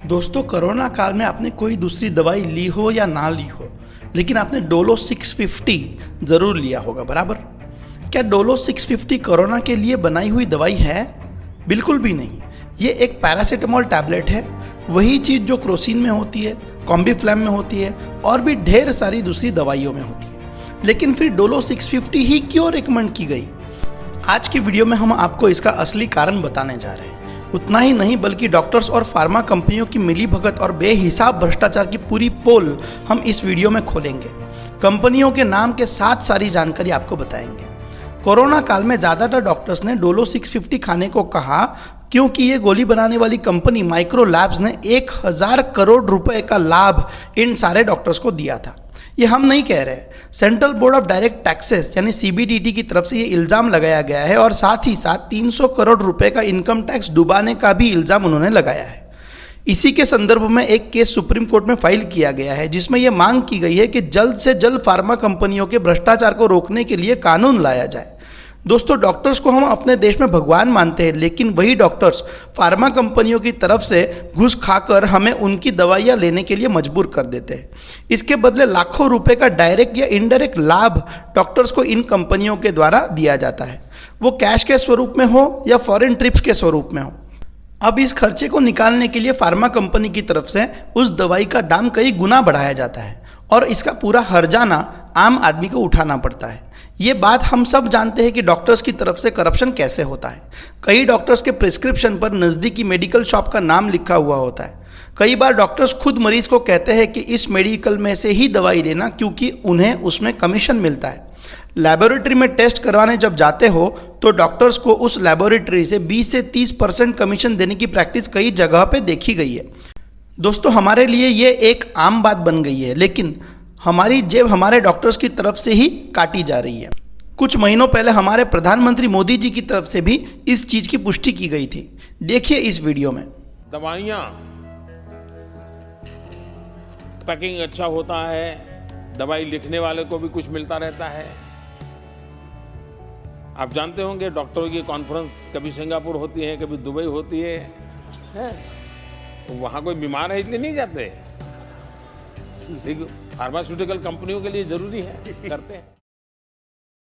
दोस्तों, कोरोना काल में आपने कोई दूसरी दवाई ली हो या ना ली हो, लेकिन आपने डोलो 650 ज़रूर लिया होगा, बराबर। क्या डोलो 650 कोरोना के लिए बनाई हुई दवाई है? बिल्कुल भी नहीं। ये एक पैरासीटामोल टैबलेट है, वही चीज़ जो क्रोसिन में होती है, कॉम्बीफ्लैम में होती है और भी ढेर सारी दूसरी दवाइयों में होती है। लेकिन फिर डोलो 650 ही क्यों रिकमेंड की गई? आज की वीडियो में हम आपको इसका असली कारण बताने जा रहे हैं। उतना ही नहीं बल्कि डॉक्टर्स और फार्मा कंपनियों की मिलीभगत और बेहिसाब भ्रष्टाचार की पूरी पोल हम इस वीडियो में खोलेंगे। कंपनियों के नाम के साथ सारी जानकारी आपको बताएंगे। कोरोना काल में ज़्यादातर डॉक्टर्स ने डोलो 650 खाने को कहा क्योंकि ये गोली बनाने वाली कंपनी माइक्रो लैब्स ने 1000 करोड़ रुपए का लाभ इन सारे डॉक्टर्स को दिया था। ये हम नहीं कह रहे, central board of direct taxes यानी CBDT की तरफ से ये इल्ज़ाम लगाया गया है और साथ ही साथ 300 करोड़ रुपए का इनकम टैक्स डुबाने का भी इल्ज़ाम उन्होंने लगाया है। इसी के संदर्भ में एक केस सुप्रीम कोर्ट में फाइल किया गया है जिसमें यह मांग की गई है कि जल्द से जल्द फार्मा कंपनियों के भ्रष्टाचार को रोकने के लिए कानून लाया जाए। दोस्तों, डॉक्टर्स को हम अपने देश में भगवान मानते हैं, लेकिन वही डॉक्टर्स फार्मा कंपनियों की तरफ से घूस खाकर हमें उनकी दवाइयाँ लेने के लिए मजबूर कर देते हैं। इसके बदले लाखों रुपए का डायरेक्ट या इनडायरेक्ट लाभ डॉक्टर्स को इन कंपनियों के द्वारा दिया जाता है, वो कैश के स्वरूप में हो या फॉरेन ट्रिप्स के स्वरूप में हो। अब इस खर्चे को निकालने के लिए फार्मा कंपनी की तरफ से उस दवाई का दाम कई गुना बढ़ाया जाता है और इसका पूरा हर्जाना आम आदमी को उठाना पड़ता है। ये बात हम सब जानते हैं कि डॉक्टर्स की तरफ से करप्शन कैसे होता है। कई डॉक्टर्स के प्रिस्क्रिप्शन पर नज़दीकी मेडिकल शॉप का नाम लिखा हुआ होता है। कई बार डॉक्टर्स खुद मरीज को कहते हैं कि इस मेडिकल में से ही दवाई लेना क्योंकि उन्हें उसमें कमीशन मिलता है। लैबोरेटरी में टेस्ट करवाने जब जाते हो तो डॉक्टर्स को उस लैबोरेटरी से 20 से 30% कमीशन देने की प्रैक्टिस कई जगह पे देखी गई है। दोस्तों, हमारे लिए ये एक आम बात बन गई है, लेकिन हमारी जेब हमारे डॉक्टर्स की तरफ से ही काटी जा रही है। कुछ महीनों पहले हमारे प्रधानमंत्री मोदी जी की तरफ से भी इस चीज की पुष्टि की गई थी। देखिए इस वीडियो में। दवाइयाँ पैकिंग अच्छा होता है, दवाई लिखने वाले को भी कुछ मिलता रहता है। आप जानते होंगे डॉक्टरों की कॉन्फ्रेंस कभी सिंगापुर होती है, कभी दुबई होती है? तो वहाँ कोई बीमार है इसलिए नहीं जाते। फार्मास्यूटिकल कंपनियों के लिए जरूरी है, करते हैं।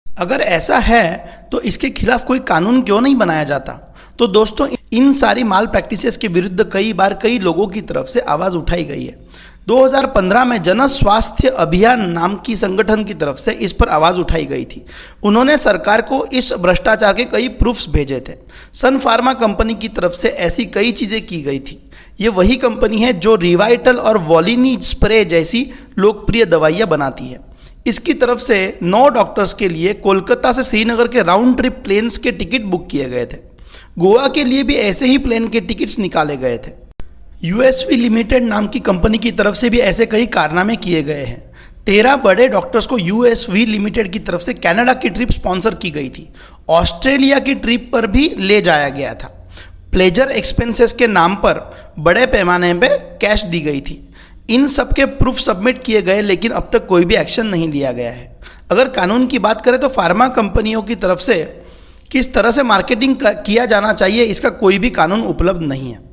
अगर ऐसा है तो इसके खिलाफ कोई कानून क्यों नहीं बनाया जाता? तो दोस्तों, इन सारी माल प्रैक्टिसेस के विरुद्ध कई बार कई लोगों की तरफ से आवाज उठाई गई है। 2015 में जन स्वास्थ्य अभियान नाम की संगठन की तरफ से इस पर आवाज उठाई गई थी। उन्होंने सरकार को इस भ्रष्टाचार के कई प्रूफ्स भेजे थे। सन फार्मा कंपनी की तरफ से ऐसी कई चीजें की गई थी। ये वही कंपनी है जो रिवाइटल और वॉलिनी स्प्रे जैसी लोकप्रिय दवाइयाँ बनाती है। इसकी तरफ से 9 डॉक्टर्स के लिए कोलकाता से श्रीनगर के राउंड ट्रिप प्लेन्स के टिकट बुक किए गए थे। गोवा के लिए भी ऐसे ही प्लेन के टिकट्स निकाले गए थे। USV लिमिटेड नाम की कंपनी की तरफ से भी ऐसे कई कारनामे किए गए हैं। 13 बड़े डॉक्टर्स को USV लिमिटेड की तरफ से कनाडा की ट्रिप स्पॉन्सर की गई थी। ऑस्ट्रेलिया की ट्रिप पर भी ले जाया गया था। प्लेजर एक्सपेंसेस के नाम पर बड़े पैमाने पर कैश दी गई थी। इन सब के प्रूफ सबमिट किए गए, लेकिन अब तक कोई भी एक्शन नहीं लिया गया है। अगर कानून की बात करें तो फार्मा कंपनियों की तरफ से किस तरह से मार्केटिंग किया जाना चाहिए, इसका कोई भी कानून उपलब्ध नहीं है।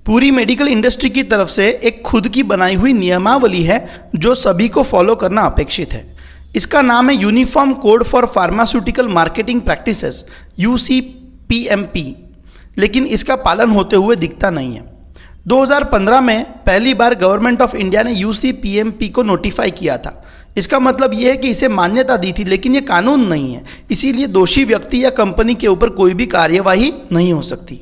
पूरी मेडिकल इंडस्ट्री की तरफ से एक खुद की बनाई हुई नियमावली है जो सभी को फॉलो करना अपेक्षित है। इसका नाम है uniform code for pharmaceutical marketing practices, UCPMP, लेकिन इसका पालन होते हुए दिखता नहीं है। 2015 में पहली बार गवर्नमेंट ऑफ इंडिया ने UCPMP को नोटिफाई किया था। इसका मतलब यह है कि इसे मान्यता दी थी, लेकिन ये कानून नहीं है, इसीलिए दोषी व्यक्ति या कंपनी के ऊपर कोई भी कार्यवाही नहीं हो सकती।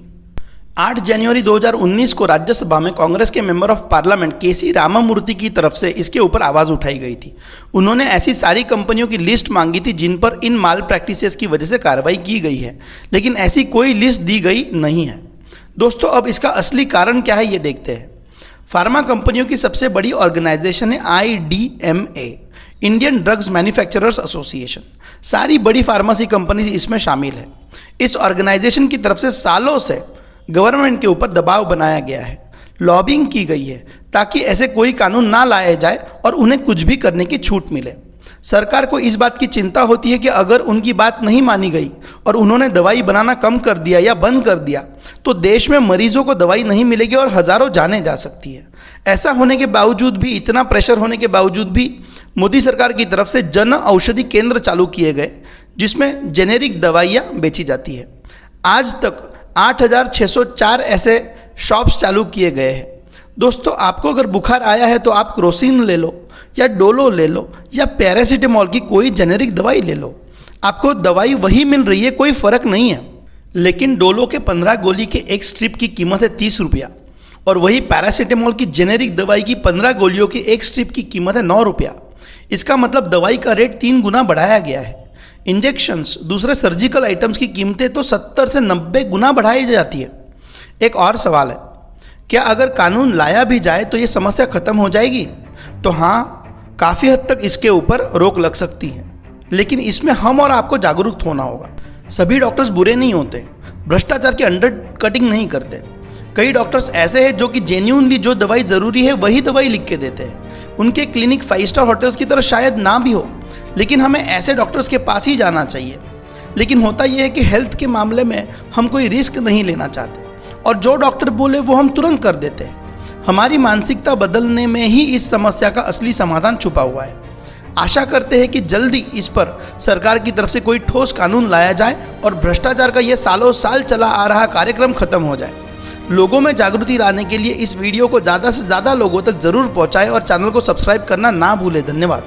8 जनवरी 2019 को राज्यसभा में कांग्रेस के member of parliament KC Ramamurthy की तरफ से इसके ऊपर आवाज़ उठाई गई थी। उन्होंने ऐसी सारी कंपनियों की लिस्ट मांगी थी जिन पर इन माल प्रैक्टिसेस की वजह से कार्रवाई की गई है, लेकिन ऐसी कोई लिस्ट दी गई नहीं है। दोस्तों, अब इसका असली कारण क्या है ये देखते हैं। फार्मा कंपनियों की सबसे बड़ी ऑर्गेनाइजेशन है IDMA, Indian drugs manufacturers association. सारी बड़ी फार्मेसी कंपनी इसमें शामिल है। इस ऑर्गेनाइजेशन की तरफ से सालों से गवर्नमेंट के ऊपर दबाव बनाया गया है, लॉबिंग की गई है ताकि ऐसे कोई कानून ना लाए जाए और उन्हें कुछ भी करने की छूट मिले। सरकार को इस बात की चिंता होती है कि अगर उनकी बात नहीं मानी गई और उन्होंने दवाई बनाना कम कर दिया या बंद कर दिया तो देश में मरीजों को दवाई नहीं मिलेगी और हजारों जानें जा सकती है। ऐसा होने के बावजूद भी, इतना प्रेशर होने के बावजूद भी मोदी सरकार की तरफ से जन औषधि केंद्र चालू किए गए जिसमें जेनेरिक दवाइयाँ बेची जाती है। आज तक 8,604 ऐसे शॉप्स चालू किए गए हैं। दोस्तों, आपको अगर बुखार आया है तो आप क्रोसिन ले लो या डोलो ले लो या पैरासीटामोल की कोई जेनेरिक दवाई ले लो, आपको दवाई वही मिल रही है, कोई फ़र्क नहीं है। लेकिन डोलो के 15 गोली के एक स्ट्रिप की कीमत है 30 रुपया और वही पैरासीटामोल की जेनेरिक दवाई की 15 गोलियों की एक स्ट्रिप की कीमत है 9 रुपया। इसका मतलब दवाई का रेट 3 गुना बढ़ाया गया है। इंजेक्शंस, दूसरे सर्जिकल आइटम्स की कीमतें तो 70 से 90 गुना बढ़ाई जाती है। एक और सवाल है, क्या अगर कानून लाया भी जाए तो ये समस्या खत्म हो जाएगी? तो हाँ, काफ़ी हद तक इसके ऊपर रोक लग सकती है, लेकिन इसमें हम और आपको जागरूक होना होगा। सभी डॉक्टर्स बुरे नहीं होते, भ्रष्टाचार की अंडर कटिंग नहीं करते। कई डॉक्टर्स ऐसे हैं जो कि जेन्युइनली जो दवाई ज़रूरी है वही दवाई लिख के देते हैं। उनके क्लिनिक 5 स्टार होटल्स की तरह शायद ना भी हो, लेकिन हमें ऐसे डॉक्टर्स के पास ही जाना चाहिए। लेकिन होता यह है कि हेल्थ के मामले में हम कोई रिस्क नहीं लेना चाहते और जो डॉक्टर बोले वो हम तुरंत कर देते हैं। हमारी मानसिकता बदलने में ही इस समस्या का असली समाधान छुपा हुआ है। आशा करते हैं कि जल्दी इस पर सरकार की तरफ से कोई ठोस कानून लाया जाए और भ्रष्टाचार का ये सालों साल चला आ रहा कार्यक्रम खत्म हो जाए। लोगों में जागृति लाने के लिए इस वीडियो को ज़्यादा से ज़्यादा लोगों तक ज़रूर पहुँचाएं और चैनल को सब्सक्राइब करना ना भूलें। धन्यवाद।